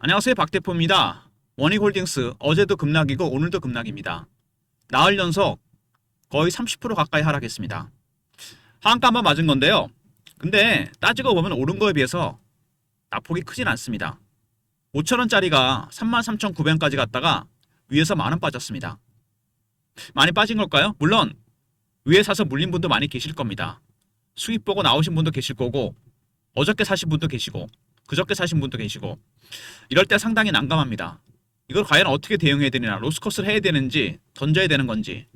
안녕하세요, 박대표입니다. 원익홀딩스 어제도 급락이고 오늘도 급락입니다. 나흘 연속 거의 30% 가까이 하락했습니다. 하한가 한번 맞은 건데요. 근데 따지고 보면 오른 거에 비해서 낙폭이 크진 않습니다. 5천원짜리가 33,900원까지 갔다가 위에서 만원 빠졌습니다. 많이 빠진 걸까요? 물론 위에 사서 물린 분도 많이 계실 겁니다. 수익 보고 나오신 분도 계실 거고, 어저께 사신 분도 계시고, 그저께 사신 분도 계시고, 이럴 때 상당히 난감합니다. 이걸 과연 어떻게 대응해야 되느냐, 로스컷을 해야 되는지 던져야 되는 건지.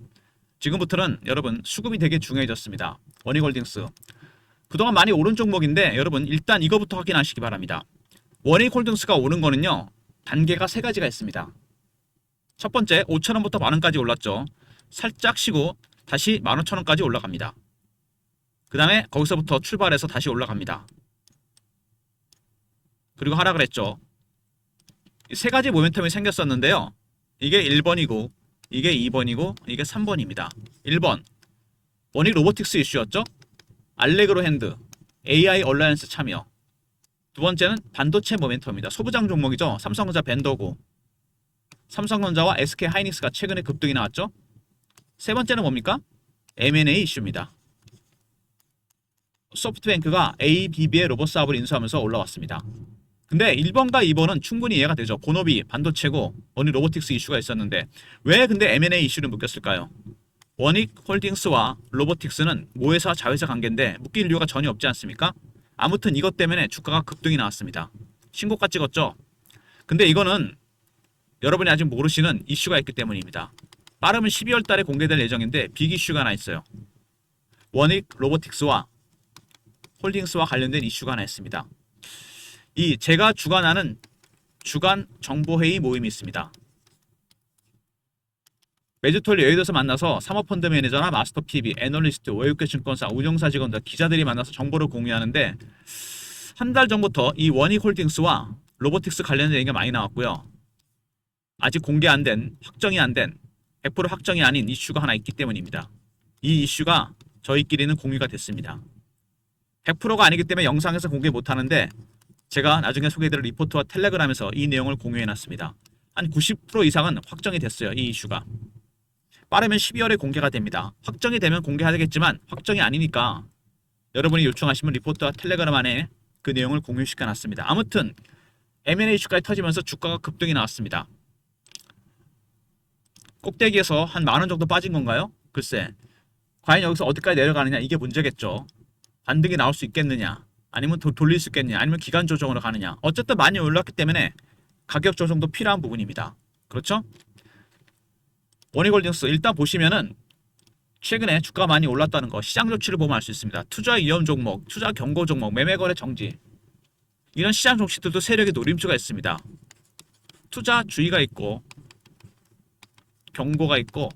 지금부터는 여러분 수급이 되게 중요해졌습니다. 원익홀딩스 그동안 많이 오른 종목인데 여러분 일단 이거부터 확인하시기 바랍니다. 원익홀딩스가 오른 거는요, 단계가 세 가지가 있습니다. 첫 번째, 5천원부터 만원까지 올랐죠. 살짝 쉬고 다시 15,000원까지 올라갑니다. 그 다음에 거기서부터 출발해서 다시 올라갑니다. 그리고 하락을 했죠. 세 가지 모멘텀이 생겼었는데요. 이게 1번이고, 이게 2번이고, 이게 3번입니다. 1번, 원익 로보틱스 이슈였죠. 알레그로 핸드, AI 얼라이언스 참여. 두 번째는 반도체 모멘텀입니다. 소부장 종목이죠. 삼성전자 벤더고, 삼성전자와 SK 하이닉스가 최근에 급등이 나왔죠. 세 번째는 뭡니까? M&A 이슈입니다. 소프트뱅크가 ABB의 로봇 사업을 인수하면서 올라왔습니다. 근데 1번과 2번은 충분히 이해가 되죠. 본업이 반도체고 원익 로보틱스 이슈가 있었는데 왜 근데 M&A 이슈를 묶였을까요? 원익 홀딩스와 로보틱스는 모회사 자회사 관계인데 묶일 이유가 전혀 없지 않습니까? 아무튼 이것 때문에 주가가 급등이 나왔습니다. 신고가 찍었죠. 근데 이거는 여러분이 아직 모르시는 이슈가 있기 때문입니다. 빠르면 12월 달에 공개될 예정인데 빅 이슈가 하나 있어요. 원익 로보틱스와 홀딩스와 관련된 이슈가 하나 있습니다. 제가 주관하는 주간 정보회의 모임이 있습니다. 매주 토요일 여의도에서 만나서 사모펀드 매니저나 마스터 PB, 애널리스트, 외국계 증권사, 운용사 직원들, 기자들이 만나서 정보를 공유하는데 한 달 전부터 이 원익 홀딩스와 로보틱스 관련된 얘기가 많이 나왔고요. 아직 공개 안 된, 확정이 안 된, 100% 확정이 아닌 이슈가 하나 있기 때문입니다. 이 이슈가 저희끼리는 공유가 됐습니다. 100%가 아니기 때문에 영상에서 공개 못하는데 제가 나중에 소개해드릴 리포트와 텔레그램에서 이 내용을 공유해놨습니다. 한 90% 이상은 확정이 됐어요. 이 이슈가. 빠르면 12월에 공개가 됩니다. 확정이 되면 공개하겠지만 확정이 아니니까 여러분이 요청하시면 리포트와 텔레그램 안에 그 내용을 공유시켜놨습니다. 아무튼 M&A 이슈까지 터지면서 주가가 급등이 나왔습니다. 꼭대기에서 한 만원 정도 빠진 건가요? 글쎄, 과연 여기서 어디까지 내려가느냐, 이게 문제겠죠. 반등이 나올 수 있겠느냐, 아니면 돌릴 수 있겠냐, 아니면 기간 조정으로 가느냐. 어쨌든 많이 올랐기 때문에 가격 조정도 필요한 부분입니다. 그렇죠? 원익홀딩스 일단 보시면은 최근에 주가가 많이 올랐다는 거, 시장 조치를 보면 알 수 있습니다. 투자 위험 종목, 투자 경고 종목, 매매 거래 정지, 이런 시장 조치들도 세력의 노림수가 있습니다. 투자 주의가 있고 경고가 있고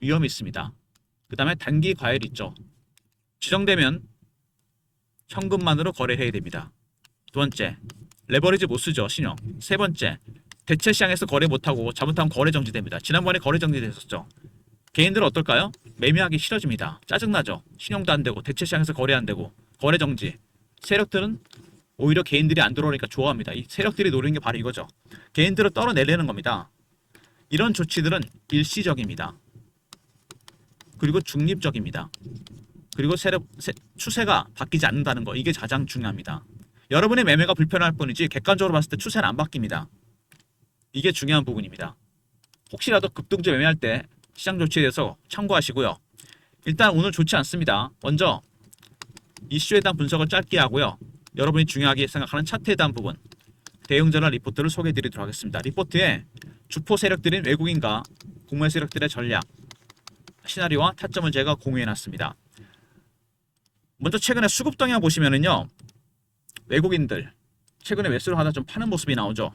위험이 있습니다. 그 다음에 단기 과열이 있죠. 지정되면 현금만으로 거래해야 됩니다. 두 번째, 레버리지 못 쓰죠, 신용. 세 번째, 대체 시장에서 거래 못하고 잘못하면 거래 정지됩니다. 지난번에 거래 정지됐었죠. 개인들은 어떨까요? 매매하기 싫어집니다. 짜증나죠. 신용도 안 되고 대체 시장에서 거래 안 되고 거래 정지. 세력들은 오히려 개인들이 안 들어오니까 좋아합니다. 이 세력들이 노리는 게 바로 이거죠. 개인들을 떨어내려는 겁니다. 이런 조치들은 일시적입니다. 그리고 중립적입니다. 그리고 추세가 바뀌지 않는다는 거, 이게 가장 중요합니다. 여러분의 매매가 불편할 뿐이지 객관적으로 봤을 때 추세는 안 바뀝니다. 이게 중요한 부분입니다. 혹시라도 급등주 매매할 때 시장 조치에 대해서 참고하시고요. 일단 오늘 좋지 않습니다. 먼저 이슈에 대한 분석을 짧게 하고요. 여러분이 중요하게 생각하는 차트에 대한 부분, 대응전환 리포트를 소개해드리도록 하겠습니다. 리포트에 주포 세력들인 외국인과 국내 세력들의 전략, 시나리오와 타점을 제가 공유해놨습니다. 먼저 최근에 수급 동향 보시면은요, 외국인들 최근에 매수를 하다 좀 파는 모습이 나오죠.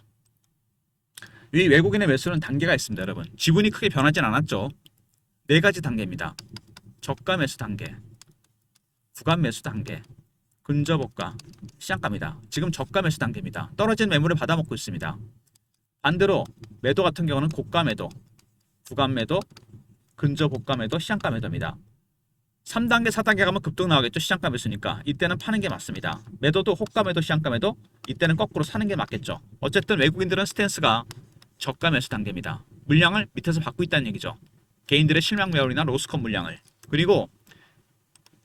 이 외국인의 매수는 단계가 있습니다. 여러분, 지분이 크게 변하진 않았죠. 네 가지 단계입니다. 저가 매수 단계, 구간 매수 단계, 근저고가, 시장가입니다. 지금 저가 매수 단계입니다. 떨어진 매물을 받아먹고 있습니다. 반대로 매도 같은 경우는 고가 매도, 구간 매도, 근저고가 매도, 시장가 매도입니다. 3단계, 4단계 가면 급등 나오겠죠. 시장가 매수니까. 이때는 파는 게 맞습니다. 매도도 호가 매도, 시장가 매도, 이때는 거꾸로 사는 게 맞겠죠. 어쨌든 외국인들은 스탠스가 저가 매수 단계입니다. 물량을 밑에서 받고 있다는 얘기죠. 개인들의 실명 매물이나 로스컷 물량을. 그리고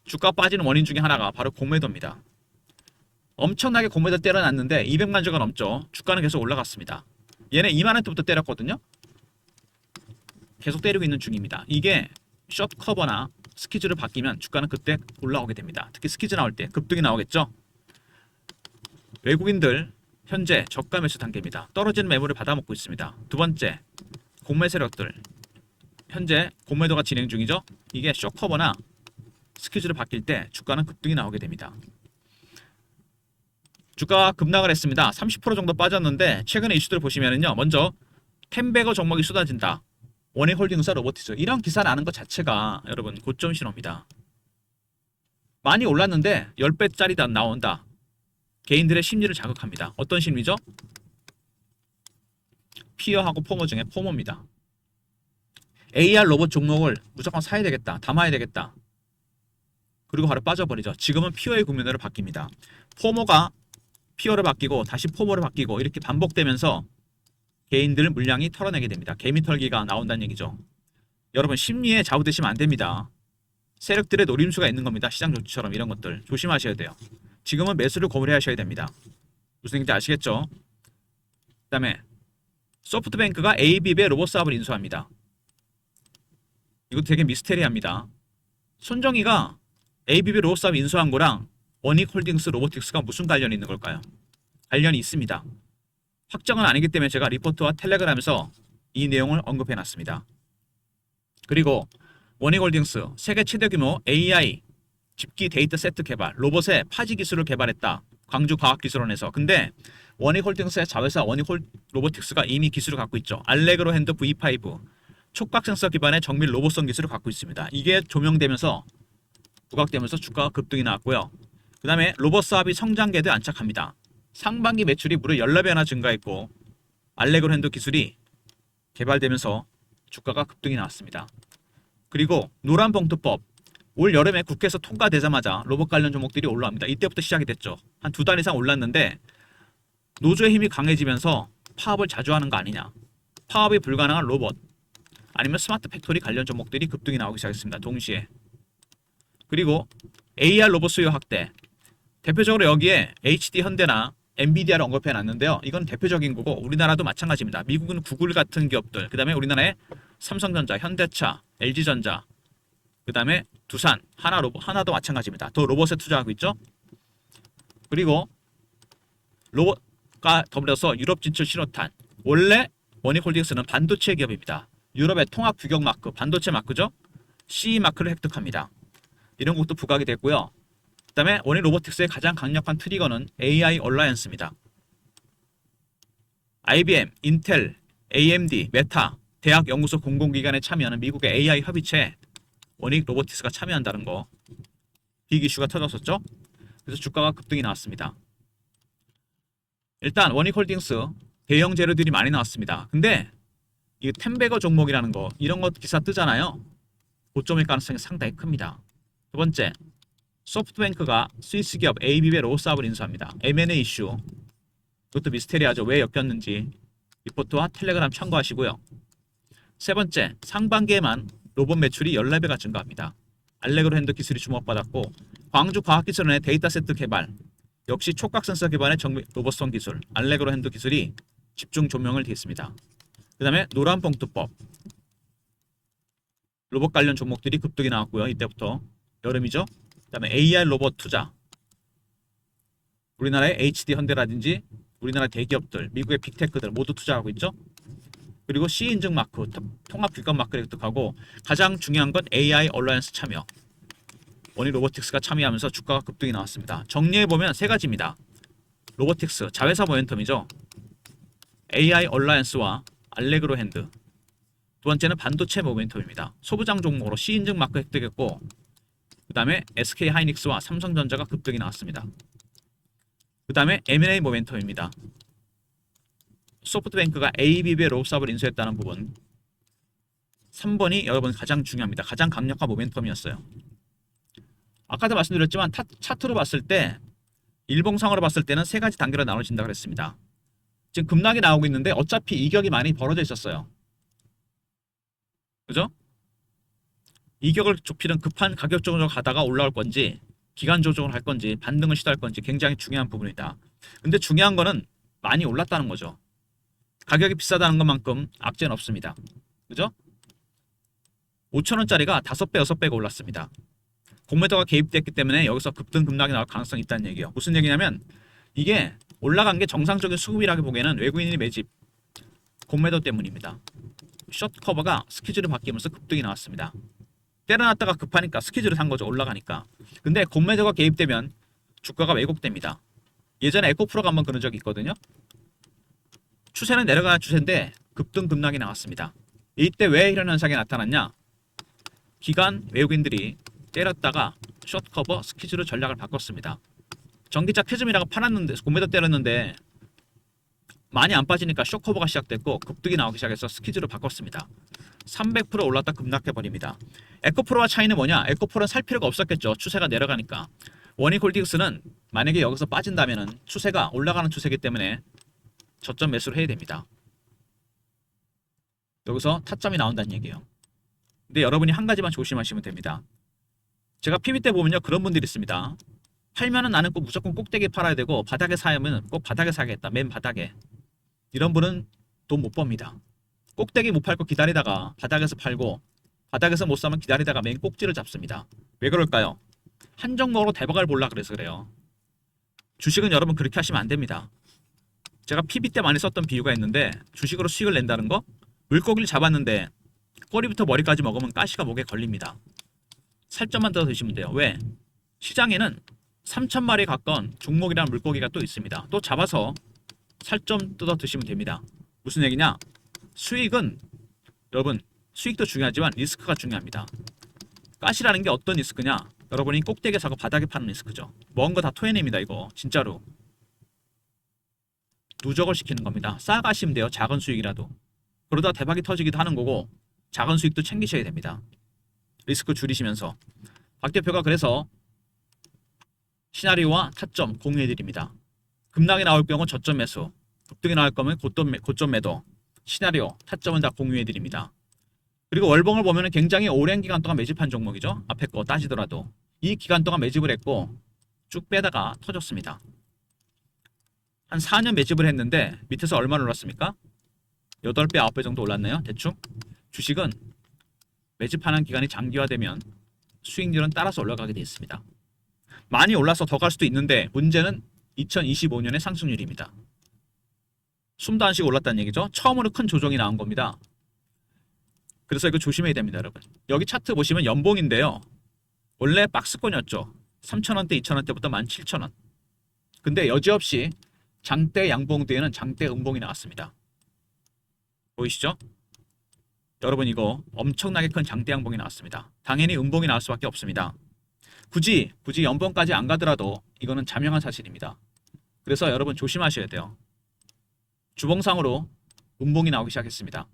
주가 빠지는 원인 중에 하나가 바로 공매도입니다. 엄청나게 공매도 때려놨는데 200만 주가 넘죠. 주가는 계속 올라갔습니다. 얘네 2만 원대부터 때렸거든요. 계속 때리고 있는 중입니다. 이게 숏 커버나 스키즈를 바뀌면 주가는 그때 올라오게 됩니다. 특히 스키즈 나올 때 급등이 나오겠죠. 외국인들 현재 저가 매수 단계입니다. 떨어지는 매물을 받아먹고 있습니다. 두 번째, 공매 세력들 현재 공매도가 진행 중이죠. 이게 숏 커버나 스키즈를 바뀔 때 주가는 급등이 나오게 됩니다. 주가가 급락을 했습니다. 30% 정도 빠졌는데 최근에 이슈들 보시면은요. 먼저 텐베거 종목이 쏟아진다. 원익홀딩사 로보티스 이런 기사 나는 것 자체가 여러분 고점 신호입니다. 많이 올랐는데 10배짜리 나온다. 개인들의 심리를 자극합니다. 어떤 심리죠? 피어하고 포모 중에 포모입니다. AR 로봇 종목을 무조건 사야 되겠다. 담아야 되겠다. 그리고 바로 빠져버리죠. 지금은 피어의 국면으로 바뀝니다. 포모가 피어로 바뀌고 다시 포모로 바뀌고 이렇게 반복되면서 개인들 물량이 털어내게 됩니다. 개미 털기가 나온다는 얘기죠. 여러분 심리에 좌우되시면 안 됩니다. 세력들의 노림수가 있는 겁니다. 시장 조치처럼 이런 것들 조심하셔야 돼요. 지금은 매수를 고려하셔야 됩니다. 무슨 얘기인지 아시겠죠? 그 다음에 소프트뱅크가 ABB의 로봇 사업을 인수합니다. 이거 되게 미스테리합니다. 손정희가 ABB 로봇 사업 인수한 거랑 원익홀딩스 로보틱스가 무슨 관련이 있는 걸까요? 관련이 있습니다. 확정은 아니기 때문에 제가 리포트와 텔레그램에서 이 내용을 언급해놨습니다. 그리고 원익홀딩스 세계 최대 규모 AI 집기 데이터 세트 개발, 로봇의 파지 기술을 개발했다. 광주과학기술원에서. 근데 원익홀딩스의 자회사 원익로보틱스가 이미 기술을 갖고 있죠. 알레그로 핸드 V5 촉각 센서 기반의 정밀 로봇성 기술을 갖고 있습니다. 이게 조명되면서 부각되면서 주가가 급등이 나왔고요. 그 다음에 로봇 사업이 성장궤도에 안착합니다. 상반기 매출이 무려 14배나 증가했고 알레그로 핸드 기술이 개발되면서 주가가 급등이 나왔습니다. 그리고 노란봉투법 올 여름에 국회에서 통과되자마자 로봇 관련 종목들이 올라옵니다. 이때부터 시작이 됐죠. 한 2달 이상 올랐는데 노조의 힘이 강해지면서 파업을 자주 하는 거 아니냐. 파업이 불가능한 로봇 아니면 스마트 팩토리 관련 종목들이 급등이 나오기 시작했습니다. 동시에. 그리고 AR 로봇 수요 확대. 대표적으로 여기에 HD 현대나 엔비디아를 언급해놨는데요. 이건 대표적인 거고 우리나라도 마찬가지입니다. 미국은 구글 같은 기업들, 그 다음에 우리나라의 삼성전자, 현대차, LG전자, 그 다음에 두산, 하나도 마찬가지입니다. 더 로봇에 투자하고 있죠. 그리고 로봇과 더불어서 유럽 진출 신호탄. 원래 원익홀딩스는 반도체 기업입니다. 유럽의 통합 규격 마크, 반도체 마크죠. CE 마크를 획득합니다. 이런 것도 부각이 됐고요. 그 다음에 원익로보틱스의 가장 강력한 트리거는 AI 얼라이언스입니다. IBM, 인텔, AMD, 메타, 대학 연구소 공공기관에 참여하는 미국의 AI 협의체에 원익로보틱스가 참여한다는 거 빅 이슈가 터졌었죠. 그래서 주가가 급등이 나왔습니다. 일단 원익홀딩스 대형 재료들이 많이 나왔습니다. 근데 이 텐베거 종목이라는 거 이런 거 기사 뜨잖아요. 고점일 가능성이 상당히 큽니다. 두 번째, 소프트뱅크가 스위스 기업 ABB의 로봇 사업을 인수합니다. M&A 이슈. 이것도 미스테리하죠. 왜 엮였는지 리포트와 텔레그램 참고하시고요. 세 번째, 상반기에만 로봇 매출이 14배가 증가합니다. 알레그로 핸드 기술이 주목받았고 광주과학기술원의 데이터 세트 개발 역시 촉각 센서 기반의 정밀 로봇성 기술 알레그로 핸드 기술이 집중 조명을 띠했습니다. 그 다음에 노란봉투법 로봇 관련 종목들이 급등이 나왔고요. 이때부터 여름이죠. 그 다음에 AR 로봇 투자 우리나라의 HD 현대라든지 우리나라 대기업들 미국의 빅테크들 모두 투자하고 있죠. 그리고 C인증 마크, 통합 규격 마크를 획득하고 가장 중요한 건 AI 얼라이언스 참여. 원익로보틱스가 참여하면서 주가가 급등이 나왔습니다. 정리해보면 세 가지입니다. 로보틱스, 자회사 모멘텀이죠. AI 얼라이언스와 알레그로 핸드. 두 번째는 반도체 모멘텀입니다. 소부장 종목으로 C인증 마크 획득했고 그 다음에 SK 하이닉스와 삼성전자가 급등이 나왔습니다. 그 다음에 M&A 모멘텀입니다. 소프트뱅크가 ABB의 로봇 사업을 인수했다는 부분 3번이 여러분 가장 중요합니다. 가장 강력한 모멘텀이었어요. 아까도 말씀드렸지만 차트로 봤을 때 일봉상으로 봤을 때는 세 가지 단계로 나눠진다 그랬습니다. 지금 급락이 나오고 있는데 어차피 이격이 많이 벌어져 있었어요. 그죠? 이격을 좁히는 급한 가격 조정으로 가다가 올라올 건지 기간 조정을 할 건지 반등을 시도할 건지 굉장히 중요한 부분이다. 근데 중요한 거는 많이 올랐다는 거죠. 가격이 비싸다는 것만큼 악재는 없습니다. 그죠? 5,000원짜리가 5배, 6배가 올랐습니다. 공매도가 개입됐기 때문에 여기서 급등 급락이 나올 가능성이 있다는 얘기예요. 무슨 얘기냐면 이게 올라간 게 정상적인 수급이라고 보기에는 외국인이 매집, 공매도 때문입니다. 숏 커버가 스키즈를 바뀌면서 급등이 나왔습니다. 때려놨다가 급하니까 스키즈를 산 거죠. 올라가니까. 근데 공매도가 개입되면 주가가 왜곡됩니다. 예전에 에코프로가 한번 그런 적이 있거든요. 추세는 내려가는 추세인데 급등 급락이 나왔습니다. 이때 왜 이런 현상이 나타났냐? 기관 외국인들이 때렸다가 숏 커버 스키즈로 전략을 바꿨습니다. 전기차 캐즘이라고 팔았는데 공매도 때렸는데 많이 안 빠지니까 숏 커버가 시작됐고 급등이 나오기 시작해서 스키즈로 바꿨습니다. 300% 올랐다 급락해버립니다. 에코프로와 차이는 뭐냐? 에코프로는 살 필요가 없었겠죠. 추세가 내려가니까. 원익홀딩스는 만약에 여기서 빠진다면은 추세가 올라가는 추세이기 때문에 저점 매수를 해야 됩니다. 여기서 타점이 나온다는 얘기예요. 근데 여러분이 한 가지만 조심하시면 됩니다. 제가 PB 때 보면요 그런 분들이 있습니다. 팔면은 나는 꼭 무조건 꼭대기 팔아야 되고 바닥에 사면 꼭 바닥에 사겠다. 맨 바닥에. 이런 분은 돈 못 법니다. 꼭대기 못 팔고 기다리다가 바닥에서 팔고 바닥에서 못 사면 기다리다가 맨 꼭지를 잡습니다. 왜 그럴까요? 한 종목으로 대박을 볼라 그래서 그래요. 주식은 여러분 그렇게 하시면 안 됩니다. 제가 PB 때 많이 썼던 비유가 있는데 주식으로 수익을 낸다는 거? 물고기를 잡았는데 꼬리부터 머리까지 먹으면 가시가 목에 걸립니다. 살점만 더 드시면 돼요. 왜? 시장에는 3,000마리에 가까운 종목이라는 물고기가 또 있습니다. 또 잡아서 살점 뜯어 드시면 됩니다. 무슨 얘기냐? 수익은 여러분 수익도 중요하지만 리스크가 중요합니다. 가시라는 게 어떤 리스크냐? 여러분이 꼭대기에 사고 바닥에 파는 리스크죠. 먼 거 다 토해냅니다. 이거 진짜로 누적을 시키는 겁니다. 싸가시면 돼요. 작은 수익이라도. 그러다 대박이 터지기도 하는 거고 작은 수익도 챙기셔야 됩니다. 리스크 줄이시면서. 박 대표가 그래서 시나리오와 타점 공유해드립니다. 급락이 나올 경우 저점 매수, 급등이 나올 거면 고점 매도, 시나리오, 타점은 다 공유해드립니다. 그리고 월봉을 보면 굉장히 오랜 기간 동안 매집한 종목이죠. 앞에 거 따지더라도. 이 기간 동안 매집을 했고 쭉 빼다가 터졌습니다. 한 4년 매집을 했는데 밑에서 얼마나 올랐습니까? 8배, 9배 정도 올랐나요? 대충? 주식은 매집하는 기간이 장기화되면 수익률은 따라서 올라가게 되어 있습니다. 많이 올라서 더 갈 수도 있는데 문제는 2025년의 상승률입니다. 숨도 안 쉬고 올랐다는 얘기죠. 처음으로 큰 조정이 나온 겁니다. 그래서 이거 조심해야 됩니다, 여러분. 여기 차트 보시면 연봉인데요. 원래 박스권이었죠. 3,000원대, 2,000원대부터 17,000원. 근데 여지없이 장대 양봉 뒤에는 장대 음봉이 나왔습니다. 보이시죠? 여러분 이거 엄청나게 큰 장대 양봉이 나왔습니다. 당연히 음봉이 나올 수밖에 없습니다. 굳이 연봉까지 안 가더라도 이거는 자명한 사실입니다. 그래서 여러분 조심하셔야 돼요. 주봉상으로 음봉이 나오기 시작했습니다.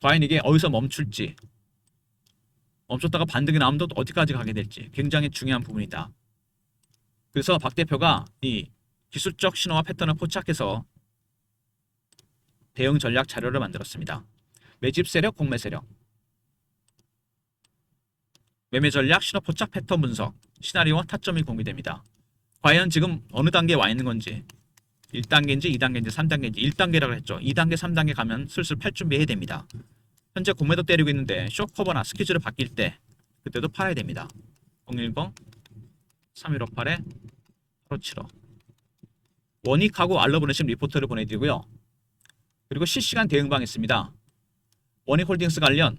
과연 이게 어디서 멈출지, 멈췄다가 반등이 나오면 또 어디까지 가게 될지 굉장히 중요한 부분이다. 그래서 박 대표가 이 기술적 신호와 패턴을 포착해서 대응 전략 자료를 만들었습니다. 매집 세력, 공매 세력, 매매 전략, 신호 포착, 패턴 분석, 시나리오와 타점이 공개됩니다. 과연 지금 어느 단계에 와 있는 건지 1단계인지 2단계인지 3단계인지 1단계라고 했죠. 2단계, 3단계 가면 슬슬 팔 준비해야 됩니다. 현재 공매도 때리고 있는데 숏커버나 스키즈를 바뀔 때 그때도 팔아야 됩니다. 010-3158-8575 원익하고 알로 보내신 리포트를 보내드리고요. 그리고 실시간 대응방 있습니다. 원익홀딩스 관련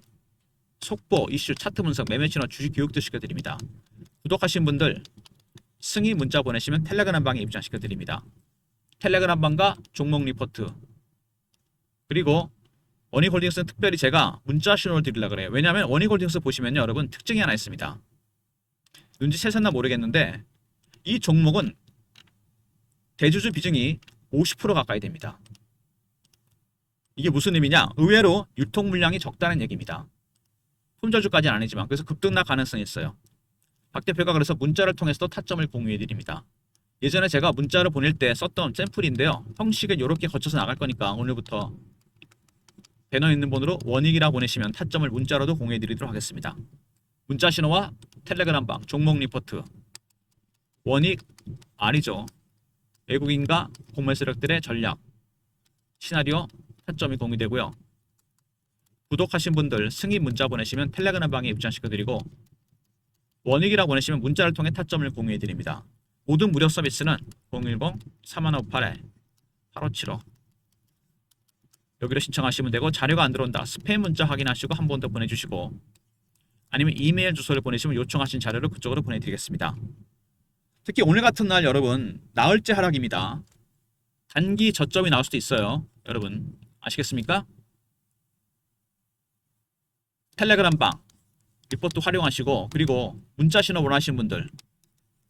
속보, 이슈, 차트 분석, 매매 신호, 주식 교육도 시켜드립니다. 구독하신 분들 승희 문자 보내시면 텔레그램 방에 입장시켜드립니다. 텔레그램 방과 종목 리포트 그리고 원익홀딩스는 특별히 제가 문자 신호를 드리려고 그래요. 왜냐하면 원익홀딩스 보시면요 여러분 특징이 하나 있습니다. 눈치채셨나 모르겠는데 이 종목은 대주주 비중이 50% 가까이 됩니다. 이게 무슨 의미냐? 의외로 유통 물량이 적다는 얘기입니다. 품절주까지는 아니지만 그래서 급등락 가능성이 있어요. 박 대표가 그래서 문자를 통해서도 타점을 공유해 드립니다. 예전에 제가 문자를 보낼 때 썼던 샘플인데요. 형식은 이렇게 거쳐서 나갈 거니까 오늘부터 배너 있는 번호로 원익이라 보내시면 타점을 문자로도 공유해 드리도록 하겠습니다. 문자 신호와 텔레그램방, 종목 리포트, 원익 아니죠. 외국인과 공매 세력들의 전략, 시나리오, 타점이 공유되고요. 구독하신 분들 승인 문자 보내시면 텔레그램방에 입장시켜드리고 원익이라 보내시면 문자를 통해 타점을 공유해 드립니다. 모든 무료 서비스는 010-3158-8575 여기로 신청하시면 되고 자료가 안 들어온다. 스팸 문자 확인하시고 한 번 더 보내주시고 아니면 이메일 주소를 보내시면 요청하신 자료를 그쪽으로 보내드리겠습니다. 특히 오늘 같은 날 여러분 나흘째 하락입니다. 단기 저점이 나올 수도 있어요. 여러분 아시겠습니까? 텔레그램방 리포트 활용하시고 그리고 문자 신호 원하시는 분들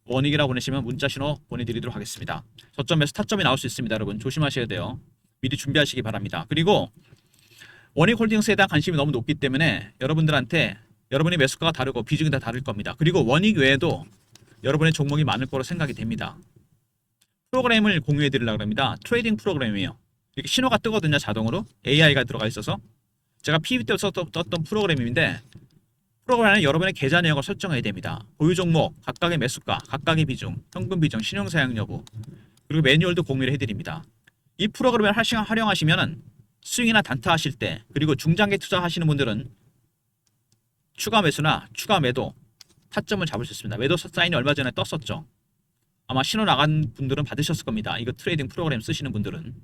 원익이라 보내시면 문자 신호 보내드리도록 하겠습니다. 저점에서 타점이 나올 수 있습니다. 여러분 조심하셔야 돼요. 미리 준비하시기 바랍니다. 그리고 원익홀딩스에 대한 관심이 너무 높기 때문에 여러분들한테 여러분의 매수가가 다르고 비중이 다 다를 겁니다. 그리고 원익 외에도 여러분의 종목이 많을 거로 생각이 됩니다. 프로그램을 공유해 드리려고 합니다. 트레이딩 프로그램이에요. 이렇게 신호가 뜨거든요. 자동으로 AI가 들어가 있어서 제가 PB 때 떴던 프로그램인데 프로그램에는 여러분의 계좌 내역을 설정해야 됩니다. 보유 종목, 각각의 매수가, 각각의 비중, 현금 비중, 신용 사용 여부 그리고 매뉴얼도 공유를 해드립니다. 이 프로그램을 활용하시면 스윙이나 단타 하실 때 그리고 중장기 투자하시는 분들은 추가 매수나 추가 매도 타점을 잡을 수 있습니다. 매도 사인이 얼마 전에 떴었죠. 아마 신호 나간 분들은 받으셨을 겁니다. 이거 트레이딩 프로그램 쓰시는 분들은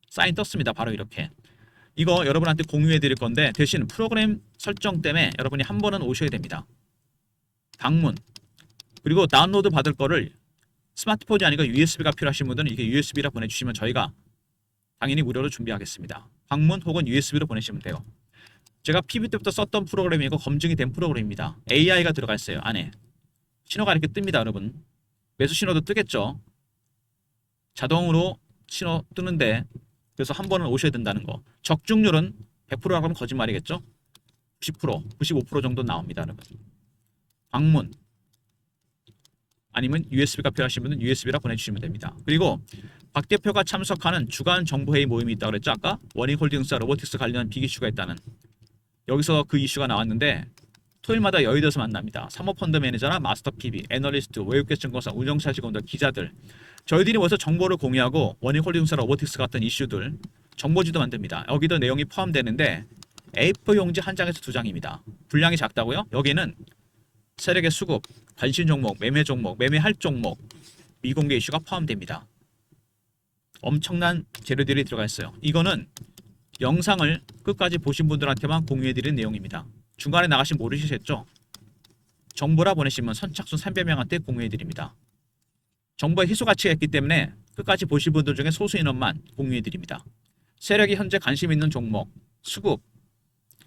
사인 떴습니다. 바로 이렇게. 이거 여러분한테 공유해 드릴 건데 대신 프로그램 설정 때문에 여러분이 한 번은 오셔야 됩니다. 방문 그리고 다운로드 받을 거를 스마트폰이 아니고 USB가 필요하신 분들은 이게 USB라 보내주시면 저희가 당연히 무료로 준비하겠습니다. 방문 혹은 USB로 보내시면 돼요. 제가 PB 때부터 썼던 프로그램이고 검증이 된 프로그램입니다. AI가 들어가 있어요. 안에 신호가 이렇게 뜹니다. 여러분 매수 신호도 뜨겠죠. 자동으로 신호 뜨는데 그래서 한 번은 오셔야 된다는 거. 적중률은 100%라고 하면 거짓말이겠죠. 90%, 95% 정도 나옵니다. 여러분 방문 아니면 USB가 필요하신 분은 USB라 보내주시면 됩니다. 그리고 박 대표가 참석하는 주간 정보회의 모임이 있다고 그랬죠. 아까 원익홀딩스와 로보틱스 관련 빅 이슈가 있다는 여기서 그 이슈가 나왔는데 토요일마다 여의도에서 만납니다. 사모펀드 매니저나 마스터 PB, 애널리스트, 외국계 증권사, 운영사 직원들, 기자들 저희들이 모여서 정보를 공유하고 원익홀딩스와 로보틱스 같은 이슈들 정보지도 만듭니다. 여기도 내용이 포함되는데 A4 용지 한 장에서 두 장입니다. 분량이 작다고요? 여기는 세력의 수급, 관심 종목, 매매 종목, 매매할 종목, 미공개 이슈가 포함됩니다. 엄청난 재료들이 들어가 있어요. 이거는 영상을 끝까지 보신 분들한테만 공유해드린 내용입니다. 중간에 나가신 모르시겠죠? 정보라 보내시면 선착순 300명한테 공유해드립니다. 정보의 희소 가치가 있기 때문에 끝까지 보실 분들 중에 소수 인원만 공유해드립니다. 세력이 현재 관심 있는 종목, 수급,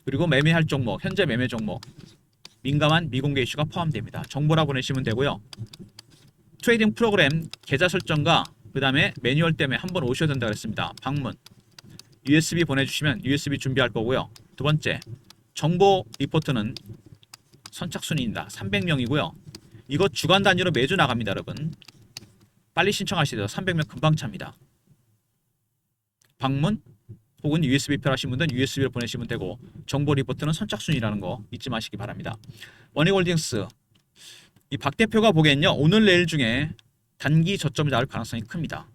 그리고 매매할 종목, 현재 매매 종목, 민감한 미공개 이슈가 포함됩니다. 정보라 보내시면 되고요. 트레이딩 프로그램 계좌 설정과 그 다음에 매뉴얼 때문에 한번 오셔야 된다고 했습니다. 방문 USB 보내주시면 USB 준비할 거고요. 두 번째 정보 리포트는 선착순입니다. 300명이고요. 이거 주간 단위로 매주 나갑니다. 여러분 빨리 신청하시죠. 300명 금방 찹니다. 방문 혹은 USB 필요하신 분들은 USB로 보내시면 되고 정보 리포트는 선착순이라는 거 잊지 마시기 바랍니다. 원익홀딩스 이 박 대표가 보기엔요 오늘 내일 중에 단기 저점이 나올 가능성이 큽니다.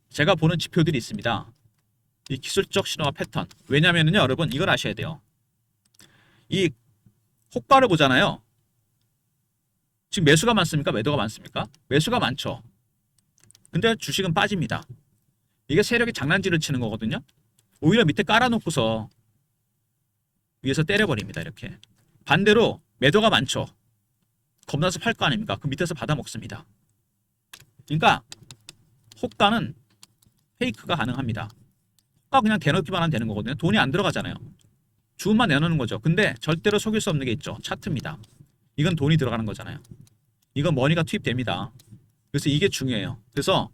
제가 보는 지표들이 있습니다. 이 기술적 신호와 패턴 왜냐면은요 여러분 이걸 아셔야 돼요. 이 호가를 보잖아요. 지금 매수가 많습니까? 매도가 많습니까? 매수가 많죠. 근데 주식은 빠집니다. 이게 세력이 장난질을 치는 거거든요. 오히려 밑에 깔아놓고서 위에서 때려버립니다. 이렇게. 반대로 매도가 많죠. 겁나서 팔 거 아닙니까? 그 밑에서 받아먹습니다. 그러니까 호가는 페이크가 가능합니다. 호가 그냥 대놓기만 하면 되는 거거든요. 돈이 안 들어가잖아요. 주문만 내놓는 거죠. 근데 절대로 속일 수 없는 게 있죠. 차트입니다. 이건 돈이 들어가는 거잖아요. 이건 머니가 투입됩니다. 그래서 이게 중요해요. 그래서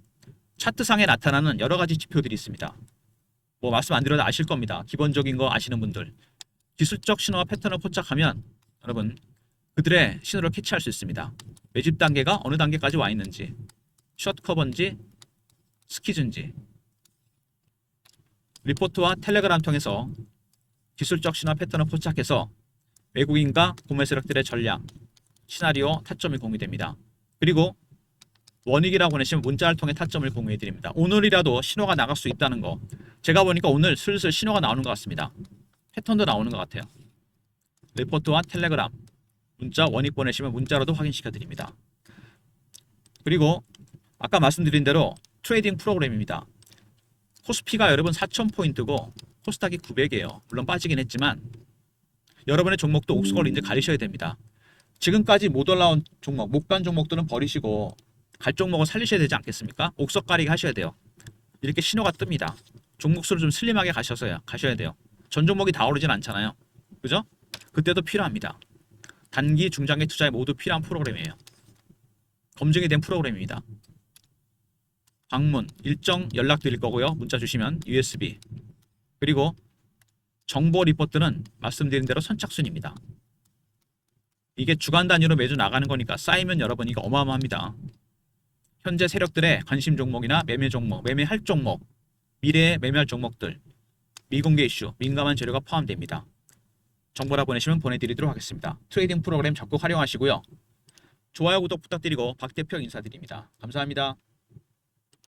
차트상에 나타나는 여러 가지 지표들이 있습니다. 뭐 말씀 안 드려도 아실 겁니다. 기본적인 거 아시는 분들. 기술적 신호와 패턴을 포착하면 여러분 그들의 신호를 캐치할 수 있습니다. 매집 단계가 어느 단계까지 와 있는지, 숏커버인지 스키즈인지, 리포트와 텔레그램 통해서 기술적 신화 패턴을 포착해서 외국인과 구매 세력들의 전략, 시나리오, 타점이 공유됩니다. 그리고 원익이라고 보내시면 문자를 통해 타점을 공유해 드립니다. 오늘이라도 신호가 나갈 수 있다는 거. 제가 보니까 오늘 슬슬 신호가 나오는 것 같습니다. 패턴도 나오는 것 같아요. 리포트와 텔레그램, 문자 원익 보내시면 문자로도 확인시켜 드립니다. 그리고 아까 말씀드린 대로 트레이딩 프로그램입니다. 코스피가 여러분 4,000포인트고 코스닥이 900이에요. 물론 빠지긴 했지만 여러분의 종목도 옥수걸 이제 가리셔야 됩니다. 지금까지 못 올라온 종목, 못 간 종목들은 버리시고 갈 종목을 살리셔야 되지 않겠습니까? 옥석 가리기 하셔야 돼요. 이렇게 신호가 뜹니다. 종목수를 좀 슬림하게 가셔야 돼요. 전 종목이 다 오르진 않잖아요. 그죠? 그때도 필요합니다. 단기, 중장기 투자에 모두 필요한 프로그램이에요. 검증이 된 프로그램입니다. 방문, 일정 연락 드릴 거고요. 문자 주시면 USB. 그리고 정보 리포트는 말씀드린 대로 선착순입니다. 이게 주간 단위로 매주 나가는 거니까 쌓이면 여러분 이거 어마어마합니다. 현재 세력들의 관심 종목이나 매매 종목, 매매할 종목, 미래에 매매할 종목들, 미공개 이슈, 민감한 재료가 포함됩니다. 정보라 보내시면 보내드리도록 하겠습니다. 트레이딩 프로그램 적극 활용하시고요. 좋아요, 구독 부탁드리고 박 대표 인사드립니다. 감사합니다.